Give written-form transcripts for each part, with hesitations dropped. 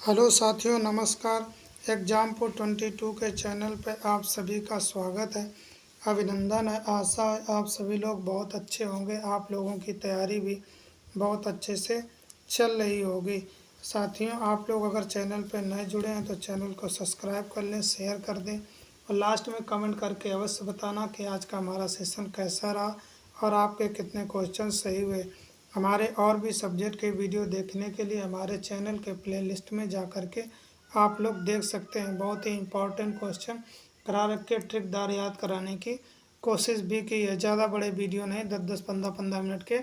Hello साथियों, नमस्कार। Exam 22 के चैनल पर आप सभी का स्वागत है, अभिनंदन है। आशा है आप सभी लोग बहुत अच्छे होंगे। आप लोगों की तैयारी भी बहुत अच्छे से चल रही होगी। साथियों, आप लोग अगर चैनल पर नए जुड़े हैं तो चैनल को सब्सक्राइब कर लें, शेयर कर दें और लास्ट में कमेंट करके अवश्य बताना कि आज का हमारा सेशन कैसा रहा और आपके कितने क्वेश्चन सही हुए। हमारे और भी सब्जेक्ट के वीडियो देखने के लिए हमारे चैनल के प्लेलिस्ट में जा कर के आप लोग देख सकते हैं। बहुत ही इम्पोर्टेंट क्वेश्चन करा रखे, ट्रिकदार याद कराने की कोशिश भी की है। ज़्यादा बड़े वीडियो नहीं, 10-10, 15-15 मिनट के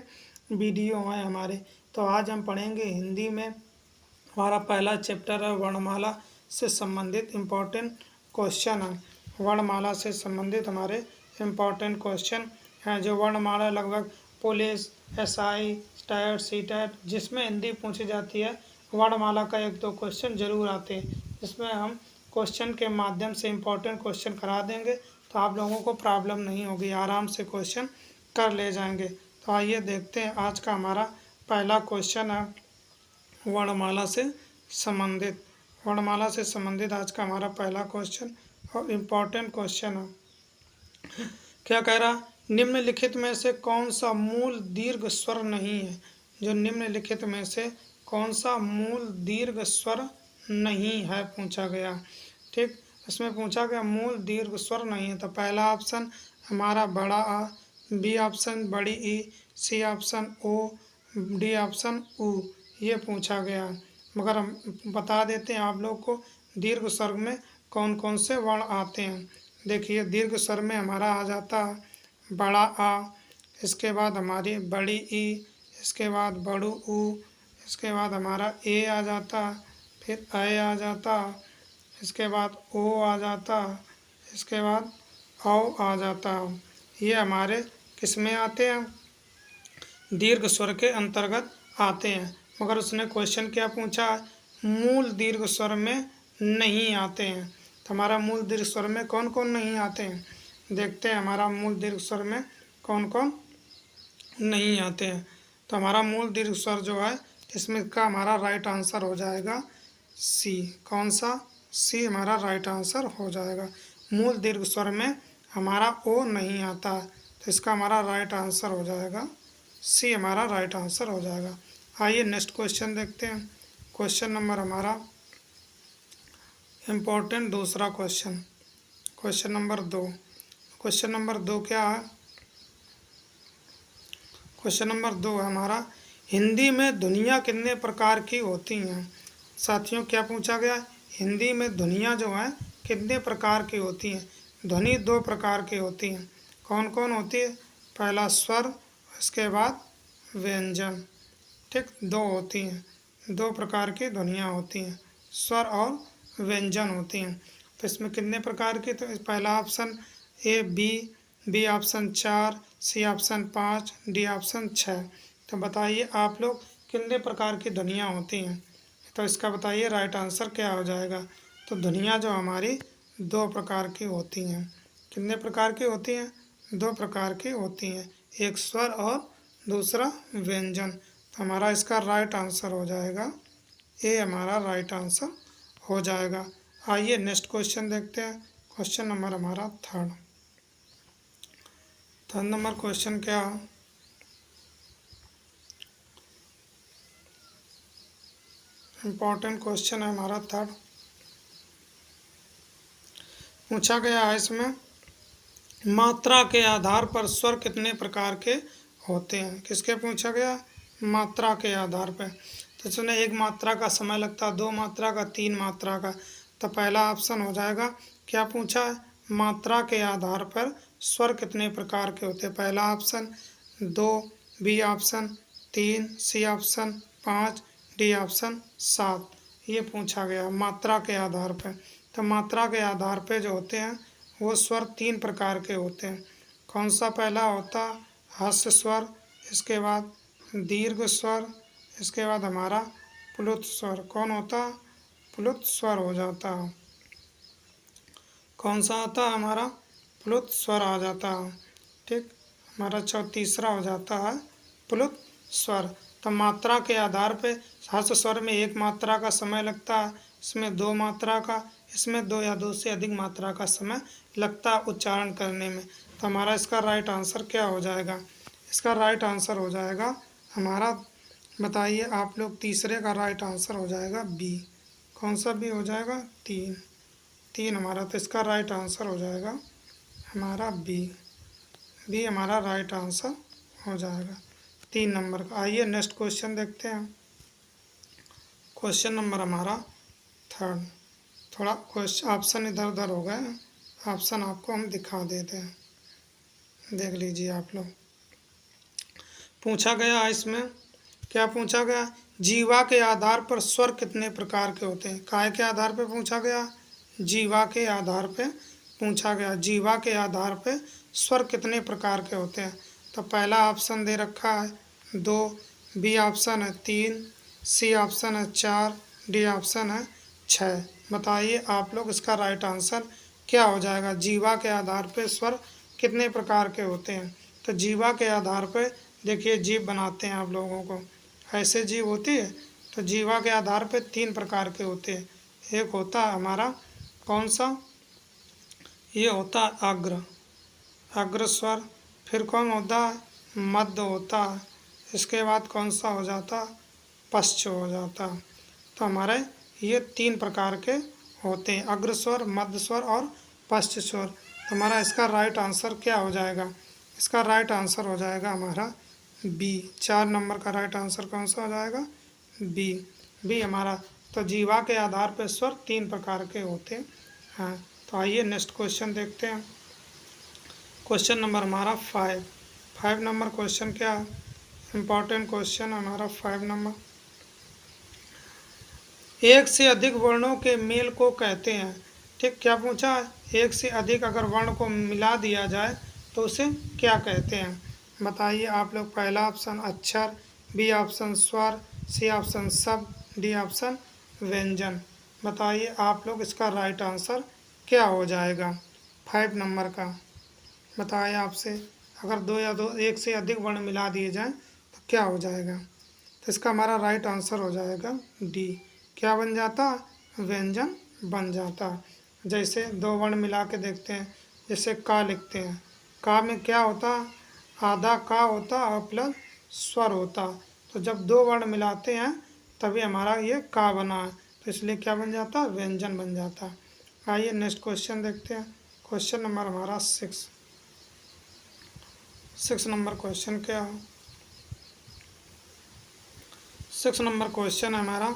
वीडियो हैं हमारे। तो आज हम पढ़ेंगे हिंदी में। हमारा पहला चैप्टर है वर्णमाला से संबंधित इम्पोर्टेंट क्वेश्चन है। वर्णमाला से संबंधित हमारे इम्पोर्टेंट क्वेश्चन हैं। जो वर्णमाला लगभग पुलिस, एसआई, टेट, सीटेट जिसमें हिंदी पूछी जाती है, वर्णमाला का 1-2 क्वेश्चन जरूर आते हैं। इसमें हम क्वेश्चन के माध्यम से इम्पोर्टेंट क्वेश्चन करा देंगे तो आप लोगों को प्रॉब्लम नहीं होगी, आराम से क्वेश्चन कर ले जाएंगे। तो आइए देखते हैं। आज का हमारा पहला क्वेश्चन है वर्णमाला से संबंधित। वर्णमाला से संबंधित आज का हमारा पहला क्वेश्चन और इम्पोर्टेंट क्वेश्चन है। क्या कह रहा, निम्नलिखित में से कौन सा मूल दीर्घ स्वर नहीं है। जो निम्नलिखित में से कौन सा मूल दीर्घ स्वर नहीं है पूछा गया। ठीक, इसमें पूछा गया मूल दीर्घ स्वर नहीं है। तो पहला ऑप्शन हमारा बड़ा आ, बी ऑप्शन बड़ी ई, सी ऑप्शन ओ, डी ऑप्शन ऊ, ये पूछा गया। मगर हम बता देते हैं आप लोग को दीर्घ स्वर में कौन कौन से वर्ण आते हैं। देखिए, दीर्घ स्वर में हमारा आ जाता है बड़ा आ, इसके बाद हमारी बड़ी ई, इसके बाद बड़ू ऊ, इसके बाद हमारा ए आ जाता, फिर ए आ जाता, इसके बाद ओ आ जाता, इसके बाद औ आ जाता। ये हमारे किस में आते हैं, दीर्घ स्वर के अंतर्गत आते हैं। मगर उसने क्वेश्चन क्या पूछा, मूल दीर्घ स्वर में नहीं आते हैं। तो हमारा मूल दीर्घ स्वर में कौन कौन नहीं आते हैं, देखते हैं हमारा मूल दीर्घ स्वर में कौन कौन नहीं आते हैं। तो हमारा मूल दीर्घ स्वर जो है, इसमें का हमारा राइट आंसर हो जाएगा सी। कौन सा, सी हमारा राइट आंसर हो जाएगा। मूल दीर्घ स्वर में हमारा ओ नहीं आता, तो इसका हमारा राइट आंसर हो जाएगा सी, हमारा राइट आंसर हो जाएगा। आइए नेक्स्ट क्वेश्चन देखते हैं। क्वेश्चन नंबर हमारा इम्पोर्टेंट दूसरा question, question number 2। Question number 2 क्या है, क्वेश्चन नंबर 2 है हमारा, हिंदी में ध्वनियाँ कितने प्रकार की होती हैं। साथियों, क्या पूछा गया, हिंदी में ध्वनियाँ जो हैं कितने प्रकार की होती हैं। ध्वनि 2 प्रकार की होती हैं। कौन कौन होती है, पहला स्वर, इसके बाद व्यंजन। ठीक, 2 होती हैं, 2 प्रकार की ध्वनियाँ होती हैं, स्वर और व्यंजन होती हैं। तो इसमें कितने प्रकार की, तो पहला option A B, B option 4, C option 5, D option 6। तो बताइए आप लोग कितने प्रकार की ध्वनियाँ होती हैं। तो इसका बताइए राइट आंसर क्या हो जाएगा। तो ध्वनियाँ जो हमारी 2 प्रकार की होती हैं। कितने प्रकार की होती हैं, 2 प्रकार की होती हैं, एक स्वर और दूसरा व्यंजन। तो हमारा इसका राइट आंसर हो जाएगा ए, हमारा राइट आंसर हो जाएगा। आइए नेक्स्ट क्वेश्चन देखते हैं। क्वेश्चन नंबर हमारा थर्ड नंबर क्वेश्चन क्या है, इम्पोर्टेंट क्वेश्चन है हमारा थर्ड। पूछा गया है इसमें, मात्रा के आधार पर स्वर कितने प्रकार के होते हैं। किसके पूछा गया, मात्रा के आधार पर। तो इसमें 1 मात्रा का समय लगता है, 2 मात्रा का, 3 मात्रा का। तो पहला ऑप्शन हो जाएगा, क्या पूछा है, मात्रा के आधार पर स्वर कितने प्रकार के होते हैं। पहला option 2, B option 3, C option 5, D option 7। ये पूछा गया मात्रा के आधार पर। तो मात्रा के आधार पर जो होते हैं वो स्वर 3 प्रकार के होते हैं। कौन सा, पहला होता ह्रस्व स्वर, इसके बाद दीर्घ स्वर, इसके बाद हमारा प्लुत स्वर। कौन होता, प्लुत स्वर हो जाता है। कौन सा आता है, हमारा प्लुत स्वर आ जाता है। ठीक, हमारा तीसरा हो जाता है प्लुत स्वर। तो मात्रा के आधार पे हर्ष स्वर में एक मात्रा का समय लगता है, इसमें दो मात्रा का, इसमें दो या दो से अधिक मात्रा का समय लगता है उच्चारण करने में। तो हमारा इसका राइट आंसर क्या हो जाएगा? इसका राइट आंसर हो जाएगा हमारा, बताइए आप लोग, तीसरे का राइट आंसर हो जाएगा बी। कौन सा बी हो जाएगा? 3 हमारा। तो इसका राइट आंसर हो जाएगा हमारा बी हमारा राइट आंसर हो जाएगा 3 नंबर का। आइए नेक्स्ट क्वेश्चन देखते हैं। क्वेश्चन नंबर हमारा 3। थोड़ा क्वेश्चन ऑप्शन इधर उधर हो गए, ऑप्शन आपको हम दिखा देते हैं, देख लीजिए आप लोग। पूछा गया इसमें क्या पूछा गया? जीवा के आधार पर स्वर कितने प्रकार के होते हैं? काय के आधार पर पूछा गया? जीवा के आधार पे पूछा गया। जीवा के आधार पे स्वर कितने प्रकार के होते हैं? तो पहला ऑप्शन दे रखा है 2, बी ऑप्शन है 3, सी ऑप्शन है 4, डी ऑप्शन है 6। बताइए आप लोग इसका राइट आंसर क्या हो जाएगा? जीवा के आधार पे स्वर कितने प्रकार के होते हैं? तो जीवा के आधार पे देखिए जीभ बनाते हैं आप लोगों को, ऐसे जीभ होती है। तो जीवा के आधार पे 3 प्रकार के होते हैं। एक होता है हमारा कौन सा? ये होता है अग्र स्वर। फिर कौन होता है? मध्य होता है। इसके बाद कौन सा हो जाता? पश्च हो जाता। तो हमारे ये 3 प्रकार के होते हैं, अग्र स्वर, मध्य स्वर और पश्च स्वर। तो हमारा इसका राइट आंसर क्या हो जाएगा? इसका राइट आंसर हो जाएगा हमारा बी। 4 नंबर का राइट आंसर कौन सा हो जाएगा? बी हमारा। तो जीवा के आधार पर स्वर 3 प्रकार के होते हैं। तो आइए नेक्स्ट क्वेश्चन देखते हैं। क्वेश्चन नंबर हमारा 5 नंबर क्वेश्चन क्या है? इम्पॉर्टेंट क्वेश्चन हमारा 5 नंबर। एक से अधिक वर्णों के मेल को कहते हैं। ठीक, क्या पूछा है? एक से अधिक अगर वर्ण को मिला दिया जाए तो उसे क्या कहते हैं? बताइए आप लोग। पहला ऑप्शन अक्षर, बी ऑप्शन स्वर, सी ऑप्शन शब्द, डी ऑप्शन व्यंजन। बताइए आप लोग इसका राइट आंसर क्या हो जाएगा 5 नंबर का? बताया आपसे, अगर एक से अधिक वर्ण मिला दिए जाएं तो क्या हो जाएगा? तो इसका हमारा राइट आंसर हो जाएगा डी। क्या बन जाता? व्यंजन बन जाता। जैसे 2 वर्ण मिला के देखते हैं, जैसे का लिखते हैं, का में क्या होता? आधा का होता और प्लस स्वर होता। तो जब 2 वर्ण मिलाते हैं तभी हमारा ये का बना है, तो इसलिए क्या बन जाता? व्यंजन बन जाता। आइए नेक्स्ट क्वेश्चन देखते हैं। क्वेश्चन नंबर हमारा 6 नंबर क्वेश्चन क्या है? 6 नंबर क्वेश्चन है हमारा,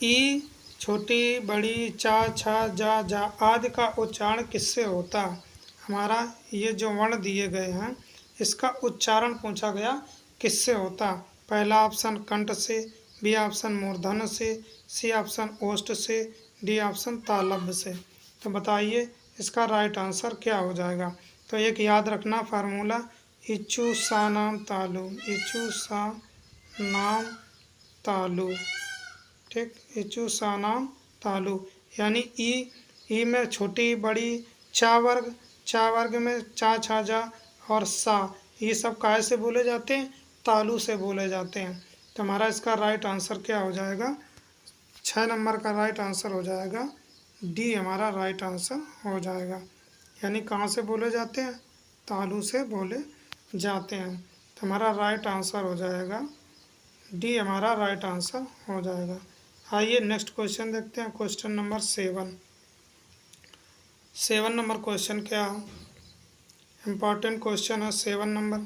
ई, छोटी, बड़ी, चा, छा, जा आदि का उच्चारण किससे होता है? हमारा ये जो वर्ण दिए गए हैं इसका उच्चारण पूछा गया किससे होता? पहला ऑप्शन कंठ से, बी ऑप्शन मूर्धन्य से, सी ऑप्शन ओष्ठ से, डी ऑप्शन तालव्य से। तो बताइए इसका राइट आंसर क्या हो जाएगा? तो एक याद रखना फार्मूला, इच्छु सा नाम तालु, इच्छु सा नाम तालु। ठीक, इच्छु सा नाम तालु, यानी ई में छोटी बड़ी, चा वर्ग में चा, छा, जा और सा, ये सब काहे से बोले जाते हैं? तालु से बोले जाते हैं। तो हमारा इसका राइट आंसर क्या हो जाएगा? 6 नंबर का राइट आंसर हो जाएगा डी हमारा राइट आंसर हो जाएगा। यानी कहाँ से बोले जाते हैं? तालु से बोले जाते हैं। तो हमारा राइट आंसर हो जाएगा डी हमारा राइट आंसर हो जाएगा। आइए नेक्स्ट क्वेश्चन देखते हैं। क्वेश्चन नंबर 7 नंबर क्वेश्चन क्या है? इम्पॉर्टेंट क्वेश्चन है 7 नंबर।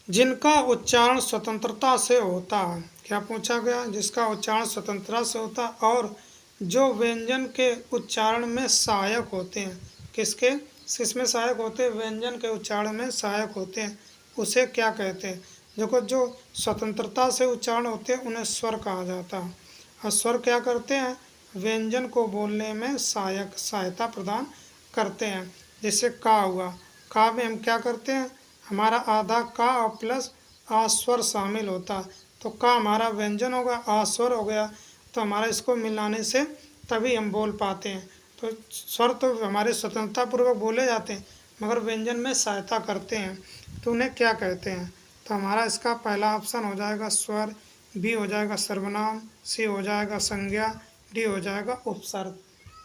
जिनका उच्चारण स्वतंत्रता से होता है। क्या पूछा गया? जिसका उच्चारण स्वतंत्रता से होता है और जो व्यंजन के उच्चारण में सहायक होते हैं। किसमें सहायक होते हैं? व्यंजन के उच्चारण में सहायक होते हैं, उसे क्या कहते हैं? देखो, जो स्वतंत्रता से उच्चारण होते हैं उन्हें स्वर कहा जाता है। और स्वर क्या करते हैं? व्यंजन को बोलने में सहायता प्रदान करते हैं। जैसे का हुआ, का में हम क्या करते हैं? हमारा आधा का और प्लस आ स्वर शामिल होता है, तो का हमारा व्यंजन होगा, आ स्वर हो गया। तो हमारा इसको मिलाने से तभी हम बोल पाते हैं। तो स्वर तो हमारे स्वतंत्रता पूर्वक बोले जाते हैं मगर व्यंजन में सहायता करते हैं, तो उन्हें क्या कहते हैं? तो हमारा इसका पहला ऑप्शन हो जाएगा स्वर, बी हो जाएगा सर्वनाम, सी हो जाएगा संज्ञा, डी हो जाएगा उपसर्ग।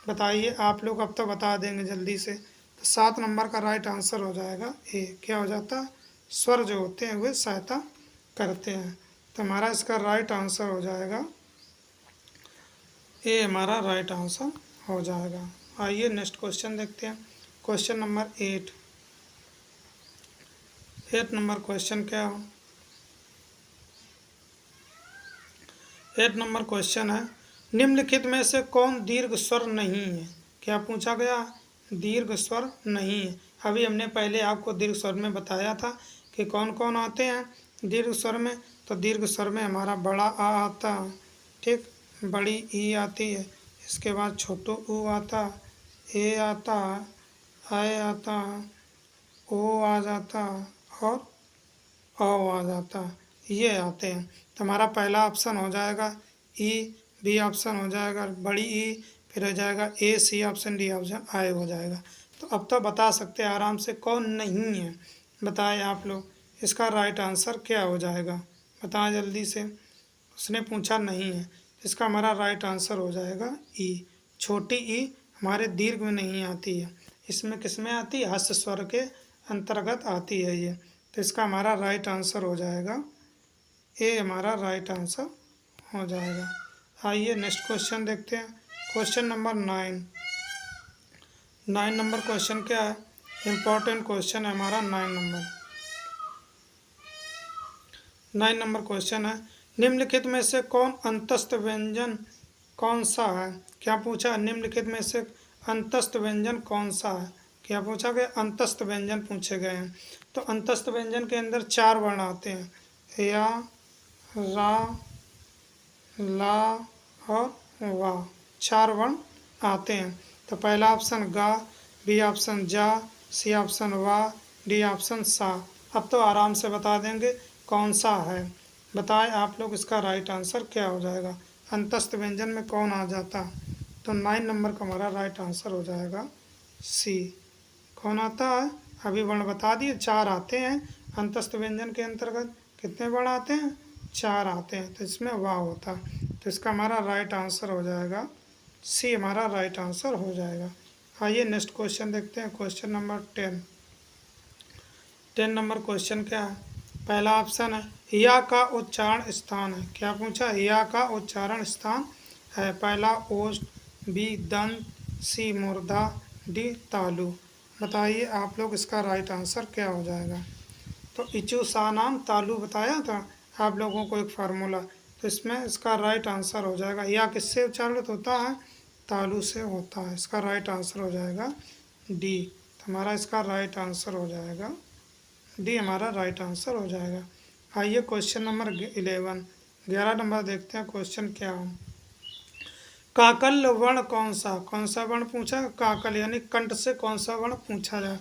बताइए आप लोग, अब तो बता देंगे जल्दी से। तो 7 नंबर का राइट आंसर हो जाएगा ए। क्या हो जाता है? स्वर जो होते हैं वे सहायता करते हैं। तो हमारा इसका राइट आंसर हो जाएगा ए, हमारा राइट आंसर हो जाएगा। आइए नेक्स्ट क्वेश्चन देखते हैं। क्वेश्चन नंबर 8 नंबर क्वेश्चन क्या हो? 8 नंबर क्वेश्चन है, निम्नलिखित में से कौन दीर्घ स्वर नहीं है? क्या पूछा गया? दीर्घ स्वर नहीं है। अभी हमने पहले आपको दीर्घ स्वर में बताया था कि कौन कौन आते हैं दीर्घ स्वर में। तो दीर्घ स्वर में हमारा बड़ा आ आता है, ठीक, बड़ी ई आती है, इसके बाद छोटू ऊ आता, ए आता, आय आता, ओ आ जाता और औ आ जाता, ये आते हैं। तो हमारा पहला ऑप्शन हो जाएगा ई, बी ऑप्शन हो जाएगा बड़ी ई, फिर हो जाएगा ए, सी ऑप्शन, डी ऑप्शन आए हो जाएगा। तो अब तो बता सकते हैं आराम से कौन नहीं है। बताएं आप लोग, इसका राइट आंसर क्या हो जाएगा? बताएं जल्दी से। उसने पूछा नहीं है, इसका हमारा राइट आंसर हो जाएगा ई। छोटी ई हमारे दीर्घ में नहीं आती है, इसमें किस में आती है? हस्त स्वर के अंतर्गत आती है ये। तो इसका हमारा राइट आंसर हो जाएगा ए, हमारा राइट आंसर हो जाएगा। आइए नेक्स्ट क्वेश्चन देखते हैं। क्वेश्चन नंबर 9 नंबर क्वेश्चन क्या है? इम्पोर्टेंट क्वेश्चन है हमारा 9 नंबर क्वेश्चन है, निम्नलिखित में से कौन अंतस्थ व्यंजन कौन सा है? क्या पूछा? निम्नलिखित में से अंतस्थ व्यंजन कौन सा है? क्या पूछा गया? अंतस्थ व्यंजन पूछे गए हैं। तो अंतस्थ व्यंजन के अंदर 4 वर्ण आते हैं, या, रा, ला और वा, 4 वर्ण आते हैं। तो पहला ऑप्शन गा, बी ऑप्शन जा, सी ऑप्शन वा, डी ऑप्शन सा। अब तो आराम से बता देंगे कौन सा है। बताएं आप लोग, इसका राइट आंसर क्या हो जाएगा? अंतस्थ व्यंजन में कौन आ जाता? तो 9 नंबर का हमारा राइट आंसर हो जाएगा सी। कौन आता है? अभी वर्ण बता दिए, 4 आते हैं अंतस्थ व्यंजन के अंतर्गत। कितने वर्ण आते हैं? 4 आते हैं। तो इसमें वाह होता है। तो इसका हमारा राइट आंसर हो जाएगा सी, हमारा राइट आंसर हो जाएगा। आइए नेक्स्ट क्वेश्चन देखते हैं। क्वेश्चन नंबर 10 नंबर क्वेश्चन क्या है? पहला ऑप्शन है या का उच्चारण स्थान है। क्या पूछा? या का उच्चारण स्थान है। पहला ओष्ठ, बी दंत, सी मूर्धा, डी तालु। बताइए आप लोग, इसका राइट आंसर क्या हो जाएगा? तो इचु सा नाम तालु बताया था आप लोगों को एक फार्मूला। तो इसमें इसका राइट आंसर हो जाएगा, या किससे उच्चारित होता है? तालु से होता है। इसका राइट आंसर हो जाएगा डी। तो हमारा इसका राइट आंसर हो जाएगा डी, हमारा राइट आंसर हो जाएगा। आइए क्वेश्चन नंबर 11 नंबर देखते हैं। क्वेश्चन क्या है? काकल वर्ण कौन सा वर्ण पूछा? काकल यानी कंठ से कौन सा वर्ण पूछा जाए।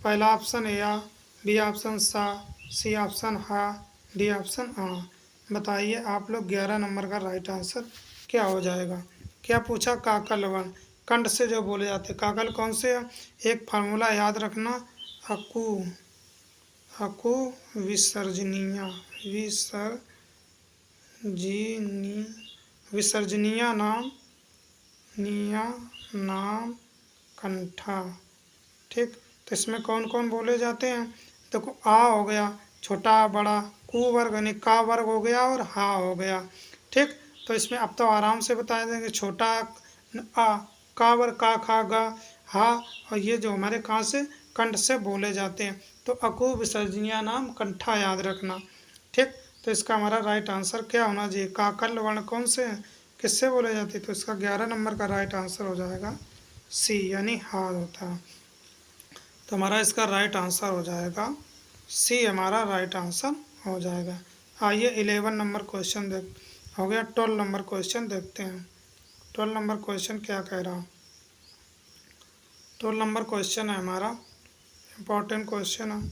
पहला ऑप्शन या, बी ऑप्शन सा, सी ऑप्शन हा, डी ऑप्शन आ। बताइए आप लोग, 11 नंबर का राइट आंसर क्या हो जाएगा? क्या पूछा? काकल वर्ण कंठ से जो बोले जाते। काकल कौन से है? एक फार्मूला याद रखना, अकु, अकु विसर्जनीय, विसर्जनीय नाम, निया नाम कंठा। ठीक, तो इसमें कौन कौन बोले जाते हैं? देखो, आ हो गया छोटा बड़ा, कु वर्ग यानी का वर्ग हो गया, और हा हो गया। ठीक, तो इसमें अब तो आराम से बता देंगे। छोटा आ, का वर्ग का, खा, गा, हा, और ये जो हमारे कहाँ से? कंठ से बोले जाते हैं। तो अकु विसर्जनीय नाम कंठा याद रखना। ठीक, तो इसका हमारा राइट आंसर क्या होना चाहिए? काकल वर्ण कौन से हैं? किससे बोले जाते? तो इसका 11 नंबर का राइट आंसर हो जाएगा सी, यानी हाथ होता है। तो हमारा इसका राइट आंसर हो जाएगा सी, हमारा राइट आंसर हो जाएगा। आइए 11 नंबर क्वेश्चन हो गया। 12 नंबर क्वेश्चन देखते हैं। 12 नंबर क्वेश्चन क्या कह रहा? 12 नंबर क्वेश्चन है हमारा इम्पोर्टेंट क्वेश्चन है।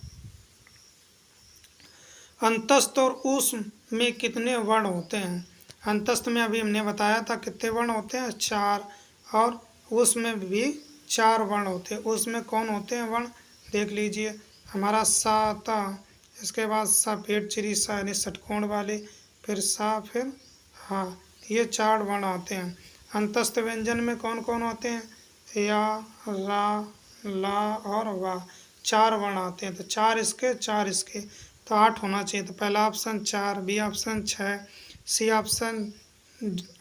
अंतस्थ और ऊष्म में कितने वर्ण होते हैं? अंतस्थ में अभी हमने बताया था कितने वर्ण होते हैं? 4। और ऊष्म में भी 4 वर्ण होते हैं। ऊष्म में कौन होते हैं वर्ण? देख लीजिए, हमारा सा आता, इसके बाद सा पेट चिरी सा यानी षटकोण वाले, फिर सा, फिर हा, ये 4 वर्ण आते हैं। अंतस्थ व्यंजन में कौन कौन होते हैं? या, रा, ला और वा, 4 वर्ण आते हैं। तो 4 इसके 4 इसके, तो 8 होना चाहिए। तो पहला option 4, B option 6, C option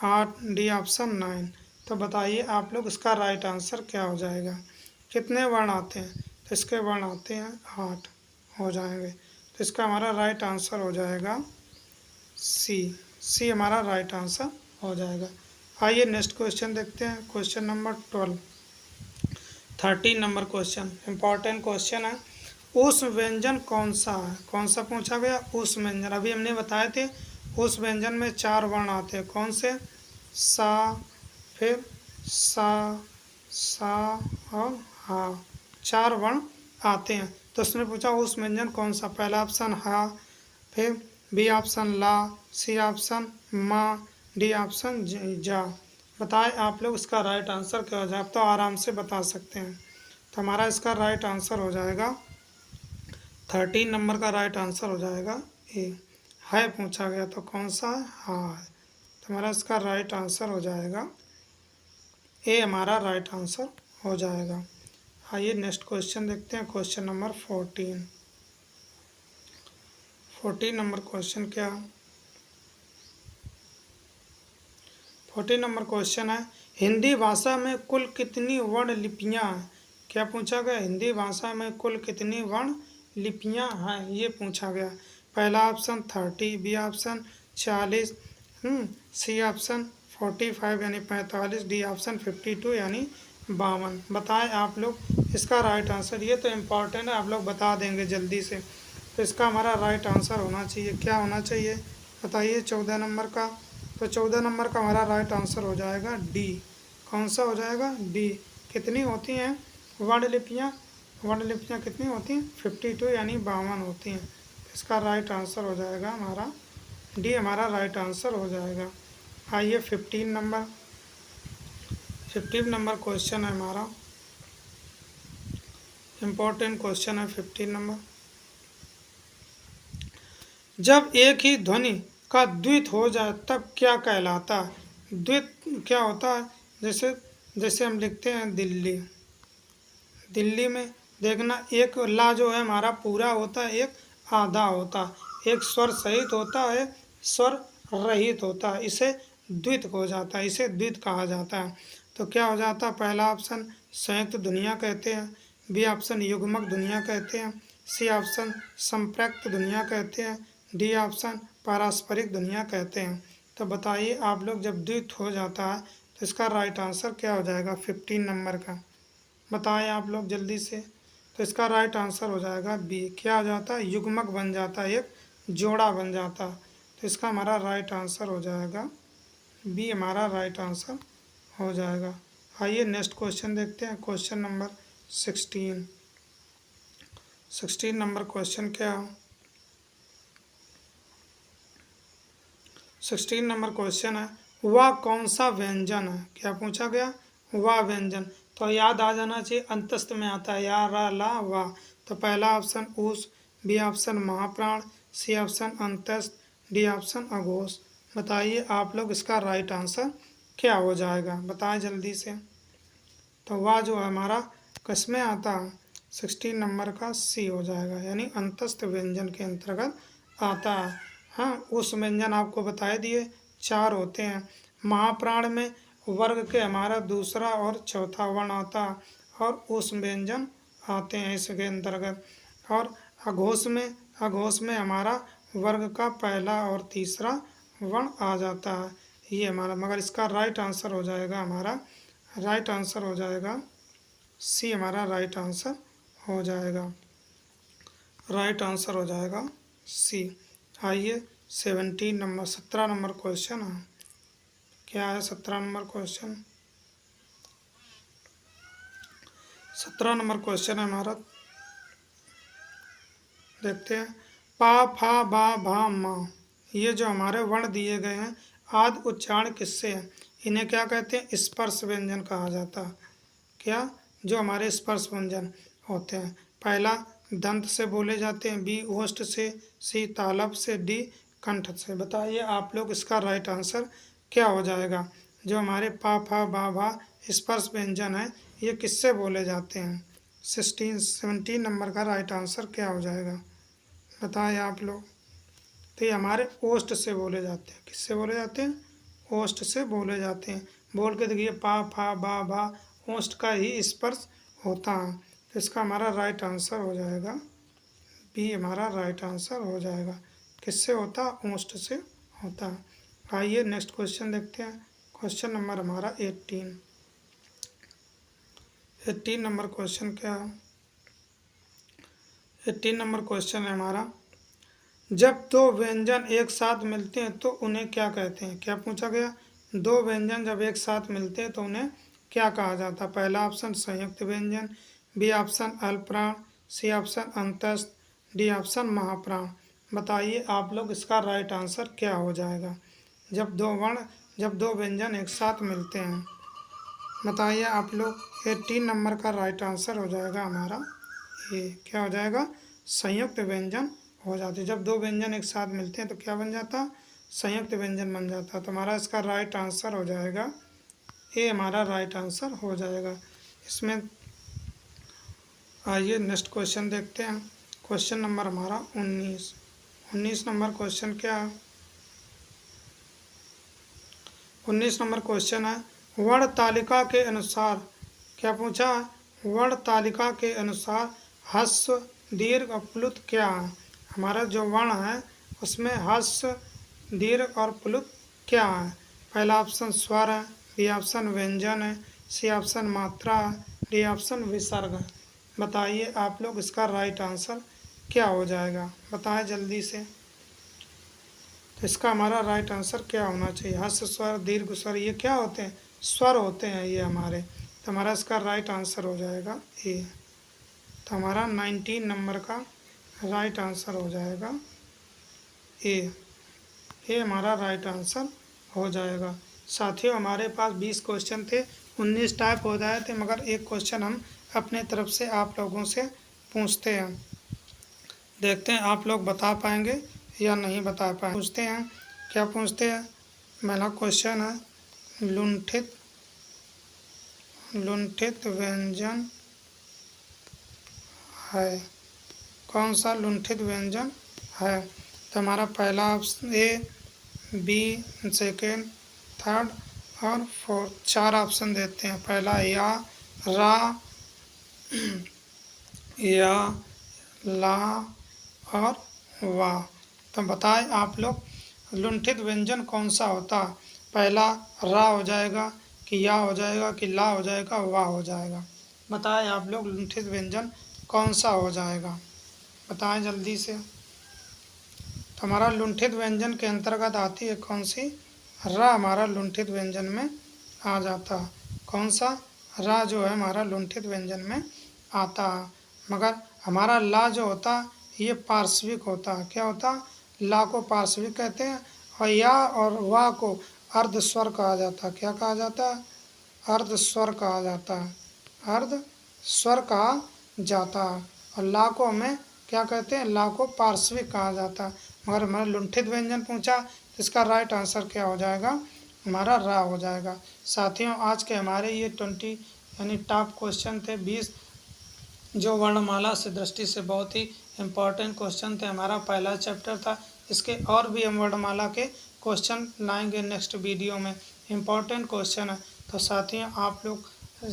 8, D option 9। तो बताइए आप लोग इसका राइट आंसर क्या हो जाएगा? कितने वर्ण आते हैं? तो इसके वर्ण आते हैं 8 हो जाएंगे। तो इसका हमारा राइट आंसर हो जाएगा सी। सी हमारा राइट आंसर हो जाएगा। आइए नेक्स्ट क्वेश्चन देखते हैं। Question number 13 number question, important question है। उष्म व्यंजन कौन सा है? कौन सा पूछा गया? उष्म व्यंजन। अभी हमने बताए थे उष्म व्यंजन में 4 वर्ण आते हैं। कौन से? सा, फिर सा, सा और हा, 4 वर्ण आते हैं। तो उसने पूछा उष्म व्यंजन कौन सा? पहला ऑप्शन हा, फिर बी ऑप्शन ला, सी ऑप्शन मा, डी ऑप्शन जा। बताएं आप लोग इसका राइट आंसर क्या हो जाए? आप तो आराम से बता सकते हैं। तो हमारा इसका राइट आंसर हो जाएगा 13 नंबर का राइट आंसर हो जाएगा ए। है पूछा गया तो कौन सा है? हाँ है। तो हमारा इसका राइट आंसर हो जाएगा ए, हमारा राइट आंसर हो जाएगा। आइए नेक्स्ट क्वेश्चन देखते हैं। क्वेश्चन नंबर 14 नंबर क्वेश्चन क्या है? 14 नंबर क्वेश्चन है, हिंदी भाषा में कुल कितनी वर्ण लिपियाँ हैं? क्या पूछा गया? हिंदी भाषा में कुल कितनी वर्ण लिपियाँ हैं, ये पूछा गया। पहला option 30, B option 40, C option 45 यानी 45, डी ऑप्शन 52 यानी 52। बताएं आप लोग इसका राइट आंसर। ये तो इम्पॉर्टेंट है, आप लोग बता देंगे जल्दी से। तो इसका हमारा राइट आंसर होना चाहिए, क्या होना चाहिए बताइए? 14 नंबर का। तो 14 नंबर का हमारा राइट आंसर हो जाएगा डी। कौन सा हो जाएगा? डी। कितनी होती हैं वर्ण लिपियाँ? वर्ण लिपियाँ कितनी होती हैं? 52 यानी 52 होती हैं। इसका राइट आंसर हो जाएगा हमारा डी, हमारा राइट आंसर हो जाएगा। आइए 15 नंबर क्वेश्चन है हमारा, इम्पोर्टेंट क्वेश्चन है 15 नंबर। जब एक ही ध्वनि का द्वित हो जाए तब क्या कहलाता है? द्वित क्या होता है? जैसे जैसे हम लिखते हैं दिल्ली, दिल्ली में देखना एक ला जो है हमारा पूरा होता है, एक आधा होता है, एक स्वर सहित होता है, स्वर रहित होता है, इसे द्वित हो जाता है, इसे द्वित कहा जाता है। तो क्या हो जाता है? पहला ऑप्शन संयुक्त ध्वनियाँ कहते हैं, बी ऑप्शन युग्मक ध्वनियाँ कहते हैं, सी ऑप्शन संप्रक्त ध्वनियाँ कहते हैं, डी ऑप्शन पारस्परिक ध्वनियाँ कहते हैं। तो बताइए आप लोग जब द्वित हो जाता है तो इसका राइट आंसर क्या हो जाएगा 15 नंबर का? बताएं आप लोग जल्दी से। तो इसका राइट आंसर हो जाएगा बी। क्या हो जाता है? युग्मक बन जाता है, एक जोड़ा बन जाता है। तो इसका हमारा राइट आंसर हो जाएगा बी, हमारा राइट आंसर हो जाएगा। आइए नेक्स्ट क्वेश्चन देखते हैं। क्वेश्चन नंबर 16 नंबर क्वेश्चन क्या है? 16 नंबर क्वेश्चन है, वह कौन सा व्यंजन है? क्या पूछा गया? वह व्यंजन। तो याद आ जाना चाहिए, अंतस्थ में आता है या, रा, ला, वा। तो पहला ऑप्शन ऊस, बी ऑप्शन महाप्राण, सी ऑप्शन अंतस्थ, डी ऑप्शन अघोष। बताइए आप लोग इसका राइट आंसर क्या हो जाएगा? बताएं जल्दी से। तो वह जो है हमारा किस में आता है? 16 नंबर का सी हो जाएगा, यानी अंतस्थ व्यंजन के अंतर्गत आता है। हाँ, उस व्यंजन आपको बता दिए 4 होते हैं। महाप्राण में वर्ग के हमारा दूसरा और चौथा वर्ण आता है और उस व्यंजन आते हैं इसके अंतर्गत। और अघोष में हमारा वर्ग का पहला और तीसरा वर्ण आ जाता है, ये हमारा। मगर इसका राइट आंसर हो जाएगा हमारा, राइट आंसर हो जाएगा सी, हमारा राइट आंसर हो जाएगा, राइट आंसर हो जाएगा सी। आइए 17 नंबर क्वेश्चन है। क्या है 17 नंबर क्वेश्चन? 17 नंबर क्वेश्चन है हमारा, देखते हैं। पा, फा, बा, भा, मा, ये जो हमारे वर्ण दिए गए हैं आदि उच्चारण किससे है? इन्हें क्या कहते हैं? स्पर्श व्यंजन कहा जाता है। क्या? जो हमारे स्पर्श व्यंजन होते हैं। पहला दंत से बोले जाते हैं, बी ओष्ठ से, सी तालव से, डी कंठ से। बताइए आप लोग इसका राइट आंसर क्या हो जाएगा। जो हमारे पा फा बा भा स्पर्श व्यंजन है ये किससे बोले जाते हैं। 17 नंबर का राइट आंसर क्या हो जाएगा बताएं आप लोग। तो ये हमारे ओष्ठ से बोले जाते हैं। किससे बोले जाते हैं? ओष्ठ से बोले जाते हैं। बोल के देखिए, पा फा बा भा ओष्ठ का ही स्पर्श होता है। तो इसका हमारा राइट आंसर हो जाएगा बी, हमारा राइट आंसर हो जाएगा। किससे होता? ओष्ठ से होता है। आइए नेक्स्ट क्वेश्चन देखते हैं। क्वेश्चन नंबर हमारा 18 नंबर क्वेश्चन क्या है? 18 नंबर क्वेश्चन है हमारा, जब दो व्यंजन एक साथ मिलते हैं तो उन्हें क्या कहते हैं। क्या पूछा गया? दो व्यंजन जब एक साथ मिलते हैं तो उन्हें क्या कहा जाता है। पहला ऑप्शन संयुक्त व्यंजन, बी ऑप्शन अल्पप्राण, सी ऑप्शन अंतस्थ, डी ऑप्शन महाप्राण। बताइए आप लोग इसका राइट आंसर क्या हो जाएगा। जब दो व्यंजन एक साथ मिलते हैं, बताइए आप लोग। 18 नंबर का राइट आंसर हो जाएगा हमारा ये, क्या हो जाएगा? संयुक्त व्यंजन हो जाते। जब दो व्यंजन एक साथ मिलते हैं तो क्या बन जाता? संयुक्त व्यंजन बन जाता। तो हमारा इसका राइट आंसर हो जाएगा ये, हमारा राइट आंसर हो जाएगा इसमें। आइए नेक्स्ट क्वेश्चन देखते हैं। क्वेश्चन नंबर हमारा 19 नंबर क्वेश्चन क्या है? 19 नंबर क्वेश्चन है, वर्ण तालिका के अनुसार। क्या पूछा? वर्ण तालिका के अनुसार ह्रस्व दीर्घ और प्लुत क्या है। हमारा जो वर्ण है उसमें ह्रस्व दीर्घ और प्लुत क्या है। पहला ऑप्शन स्वर है, बी ऑप्शन व्यंजन है, सी ऑप्शन मात्रा है, डी ऑप्शन विसर्ग है। बताइए आप लोग इसका राइट आंसर क्या हो जाएगा। बताएं जल्दी से। तो इसका हमारा राइट आंसर क्या होना चाहिए। ह्रस्व स्वर दीर्घ स्वर ये क्या होते हैं? स्वर होते हैं ये हमारे। तो हमारा इसका राइट आंसर हो जाएगा ए। तो हमारा 19 नंबर का राइट आंसर हो जाएगा ए। ये हमारा राइट आंसर हो जाएगा। साथियों हमारे पास 20 क्वेश्चन थे, 19 टाइप हो जाए थे, मगर एक क्वेश्चन हम अपने तरफ से आप लोगों से पूछते हैं। देखते हैं आप लोग बता पाएंगे या नहीं बता पाएंगे। पूछते हैं, क्या पूछते हैं? पहला क्वेश्चन है, लुंठित व्यंजन है। कौन सा लुंठित व्यंजन है? तो हमारा पहला option A, B, second, third और फोर्थ, 4 ऑप्शन देते हैं। पहला या, रा, या, ला और वाह। तो बताएं आप लोग लुंठित व्यंजन कौन सा होता। पहला रा हो जाएगा कि या हो जाएगा कि ला हो जाएगा, वाह हो जाएगा। बताएं आप लोग लुंठित व्यंजन कौन सा हो जाएगा। बताएं जल्दी से। तो हमारा लुंठित व्यंजन के अंतर्गत आती है कौन सी? रा हमारा लुंठित व्यंजन में आ जाता है। कौन सा? रा जो है हमारा लुंठित व्यंजन में आता है। मगर हमारा ला जो होता ये पार्श्विक होता है। क्या होता? ला को पार्श्विक कहते हैं। और या और वाह को अर्ध स्वर कहा जाता है। क्या कहा जाता है? अर्ध स्वर कहा जाता है। अर्ध स्वर कहा जाता है। और ला को हमें क्या कहते हैं? ला को पार्श्विक कहा जाता है। मगर हमारा लुंठित व्यंजन पूछा तो इसका राइट आंसर क्या हो जाएगा? हमारा रा हो जाएगा। साथियों आज के हमारे ये 20 यानी टॉप क्वेश्चन थे 20, जो वर्णमाला से दृष्टि से बहुत ही इम्पोर्टेंट क्वेश्चन थे। हमारा पहला चैप्टर था। इसके और भी हम वर्णमाला के क्वेश्चन लाएंगे नेक्स्ट वीडियो में। इम्पोर्टेंट क्वेश्चन है। तो साथियों आप लोग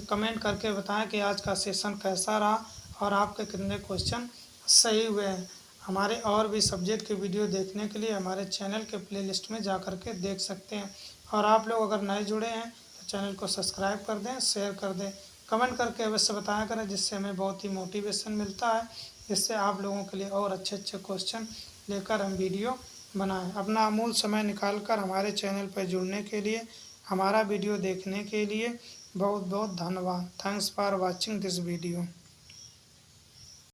कमेंट करके बताएं कि आज का सेशन कैसा रहा और आपके कितने क्वेश्चन सही हुए हैं। हमारे और भी सब्जेक्ट के वीडियो देखने के लिए हमारे चैनल के प्लेलिस्ट में जा कर के देख सकते हैं। और आप लोग अगर नए जुड़े हैं तो चैनल को सब्सक्राइब कर दें, शेयर कर दें, कमेंट करके अवश्य बताया करें, जिससे हमें बहुत ही मोटिवेशन मिलता है। जिससे आप लोगों के लिए और अच्छे अच्छे क्वेश्चन लेकर हम वीडियो बनाएं। अपना अमूल्य समय निकाल कर हमारे चैनल पर जुड़ने के लिए, हमारा वीडियो देखने के लिए बहुत बहुत धन्यवाद। Thanks for watching this video.